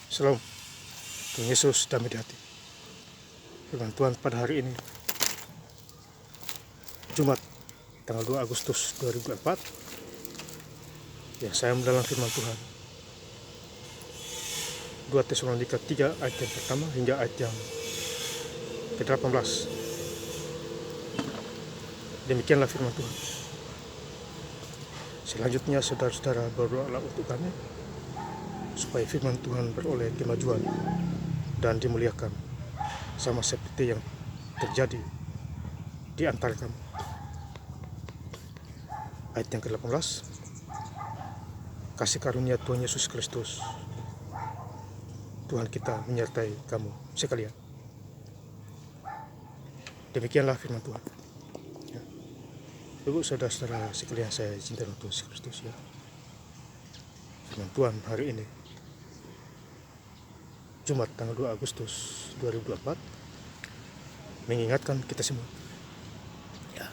Shalom, Tuhan Yesus damai di hati. Firman Tuhan pada hari ini, Jumat, tanggal 2 Agustus 2004, yang saya mendalam firman Tuhan. 2 Tesalonika 3 ayat yang pertama hingga ayat yang ke-18. Demikianlah firman Tuhan. Selanjutnya saudara-saudara berdoalah untuk kami, supaya firman Tuhan beroleh kemajuan dan dimuliakan, sama seperti yang terjadi di antara kami. Ayat yang ke-18, kasih karunia Tuhan Yesus Kristus, Tuhan kita menyertai kamu sekalian. Demikianlah firman Tuhan. Ya. Ibu saudara-saudara sekalian saya cinta Tuhan Yesus Kristus, ya. Firman Tuhan hari ini, Jumat tanggal 2 Agustus 2024, mengingatkan kita semua, ya,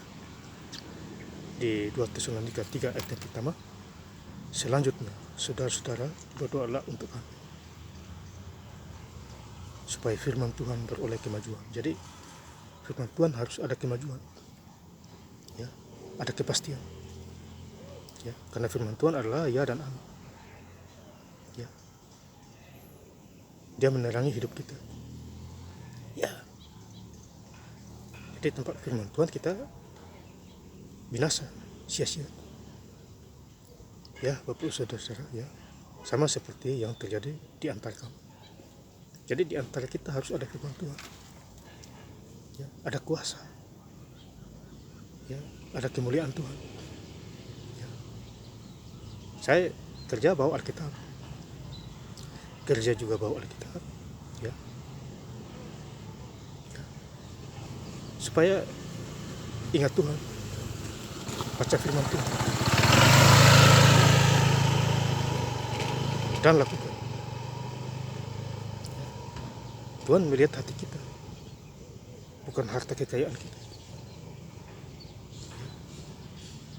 di 2 Tesalonika 3 ayat yang pertama. Selanjutnya saudara-saudara berdoalah untuk kami, supaya firman Tuhan beroleh kemajuan. Jadi firman Tuhan harus ada kemajuan, ya, ada kepastian, ya, karena firman Tuhan adalah ya dan amin, ya. Dia menerangi hidup kita, ya. Jadi tempat firman Tuhan kita binasa, sia-sia, ya Bapak saudara-saudara, ya, sama seperti yang terjadi di antara kamu. Jadi di antara kita harus ada firman Tuhan, ya, ada kuasa, ya, ada kemuliaan Tuhan, ya. Saya kerja bawa Alkitab, kerja juga bawa Alkitab, ya, ya, supaya ingat Tuhan, baca firman Tuhan, dan lakukan. Tuhan melihat hati kita, bukan harta kekayaan kita.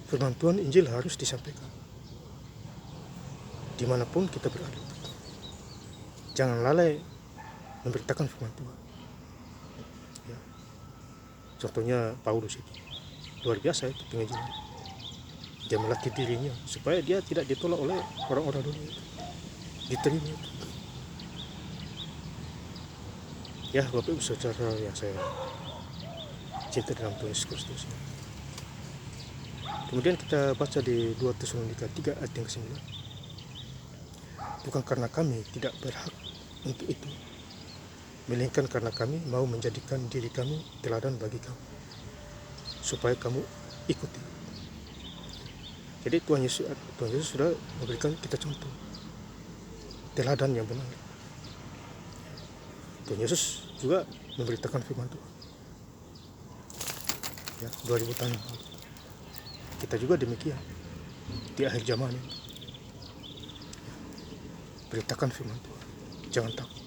Firman Tuhan, Injil harus disampaikan dimanapun kita berada. Jangan lalai memberitakan firman Tuhan, ya. Contohnya Paulus itu luar biasa itu pengajaran. Dia melatih dirinya supaya dia tidak ditolak oleh orang-orang dunia itu, diterima itu. Ya Bapak Ibu saudara yang saya cinta dalam Tuhan Yesus Kristus, ya. Kemudian kita baca di 2 Tesalonika 3 ayat yang ke-9. Bukan karena kami tidak berhak untuk itu, melainkan karena kami mau menjadikan diri kami teladan bagi kamu, supaya kamu ikuti. Jadi Tuhan Yesus sudah memberikan kita contoh, teladan yang benar. Tuhan Yesus juga memberitakan firman Tuhan, ya, 2000 tahun yang lalu. Kita juga demikian di akhir zaman ini, beritakan firman Tuhan, jangan takut,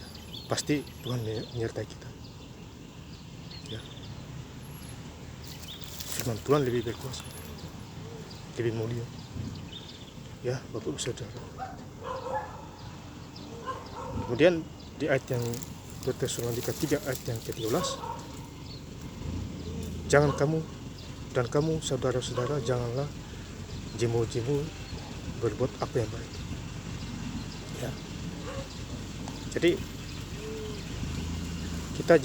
ya, pasti Tuhan menyertai kita, ya. Firman Tuhan lebih berkuasa, lebih mulia, ya Bapak Ibu saudara. Kemudian di ayat yang 2 Tesalonika 3 ayat yang ke-13, jangan kamu dan kamu saudara-saudara janganlah jemu-jemu berbuat apa yang baik, ya. Jadi kita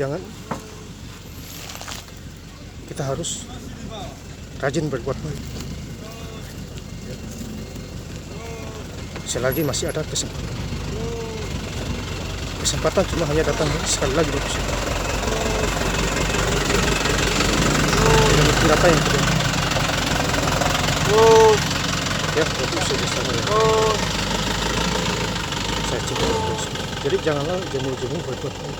harus rajin berbuat baik, ya. Selagi masih ada kesempatan cuma hanya datang sekali lagi, Bapak saudara. Tidak apa yang kedua, ya Bapak saudara, ya. Saya cinta terus. Jadi janganlah jemu-jemu berbuat baik.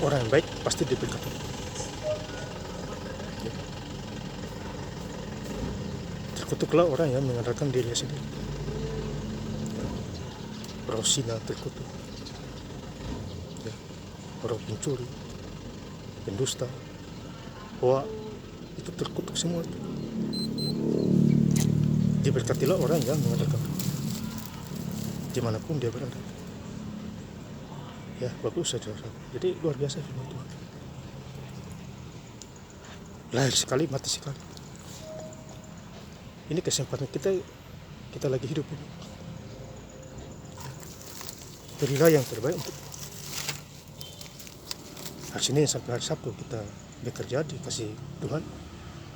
Orang yang baik pasti diberkati, ya. Terkutuklah orang yang mengandalkan dirinya sendiri, ya. Rosina terkutuk, ya. Orang pencuri, pendusta, hoa, itu terkutuk semua itu. Diberkatilah orang yang mengandalkan Tuhan dimanapun dia berada. Ya, Bapak saudara. Jadi luar biasa firman Tuhan. Lahir sekali, mati sekali. Ini kesempatan kita lagi hidup ini. Berilah yang terbaik untuk hari Senin sampai hari Sabtu kita bekerja dikasih Tuhan.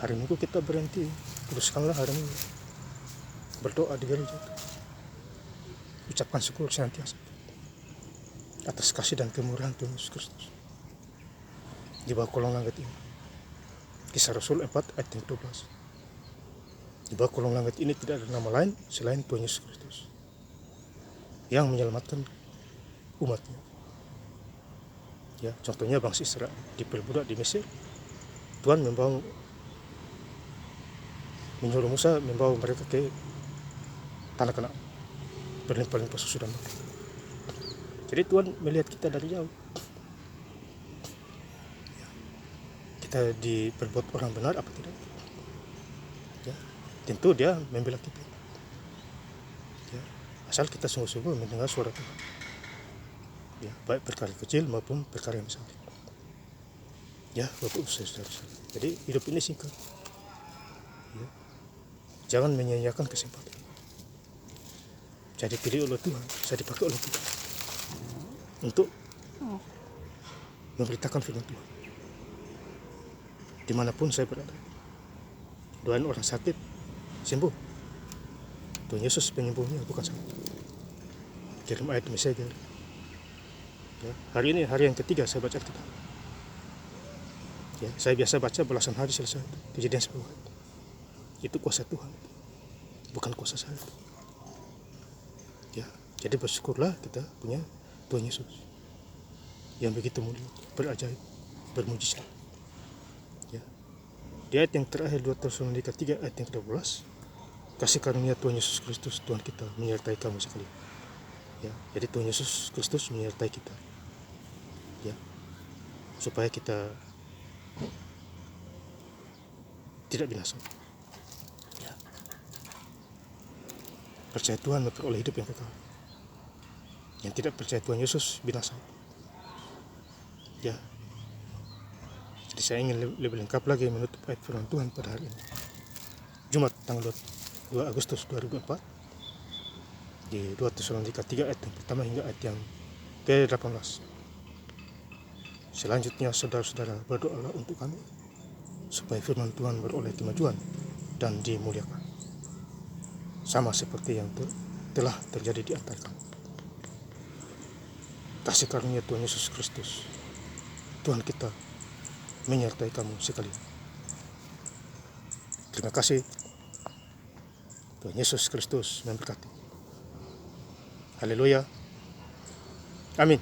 Hari Minggu kita berhenti, kuduskanlah hari Minggu. Berdoa di gereja. Ucapkan syukur senantiasa atas kasih dan kemurahan Tuhan Yesus Kristus di bawah kolong langit ini. Kisah Rasul 4 ayat 12. Di bawah kolong langit ini tidak ada nama lain selain Tuhan Yesus Kristus yang menyelamatkan umatnya. Ya, contohnya bangsa Israel diperbudak di Mesir. Tuhan menyuruh Musa membawa mereka ke tanah Kanaan, berlimpah-limpah susu dan madu. Jadi Tuhan melihat kita dari jauh. Kita diperbuat orang benar apa tidak? Ya, tentu Dia membela kita. Ya, asal kita sungguh-sungguh mendengar suara Tuhan. Ya, baik perkara kecil maupun perkara yang besar. Ya, Bapak Ibu Saudara. Jadi hidup ini singkat. Ya, jangan menyia-nyiakan kesempatan. Saya dipilih oleh Tuhan, saya dipakai oleh Tuhan untuk memberitakan firman Tuhan dimanapun saya berada. Doain orang sakit sembuh. Tuhan Yesus penyembuhnya, bukan saya. Kirim ayat messenger. Ya, hari ini hari yang ketiga saya baca Alkitab. Ya, saya biasa baca belasan hari selesai. Kejadian 10 hari. Itu kuasa Tuhan, bukan kuasa saya. Ya, jadi bersyukurlah kita punya Tuhan Yesus yang begitu mulia, berajaib, bermujizat. Ya. Di ayat yang terakhir 2 Tesalonika 3 ayat yang ke-12, kasih karunia Tuhan Yesus Kristus Tuhan kita menyertai kamu sekalian. Ya, jadi Tuhan Yesus Kristus menyertai kita. Ya. Supaya kita tidak binasa. Ya. Percaya Tuhan memperoleh hidup yang kekal. Yang tidak percaya Tuhan Yesus binasa. Ya. Jadi saya ingin lebih lengkap lagi menutup ayat firman Tuhan pada hari ini. Jumat tanggal 2 Agustus 2004 di 2 Tesalonika 3 ayat yang pertama hingga ayat yang ke-18. Selanjutnya saudara-saudara berdoalah untuk kami supaya firman Tuhan beroleh kemajuan dan dimuliakan. Sama seperti yang telah terjadi di antara kami. Kasih karunia Tuhan Yesus Kristus Tuhan kita menyertai kamu sekalian. Terima kasih. Tuhan Yesus Kristus memberkati. Haleluya. Amin.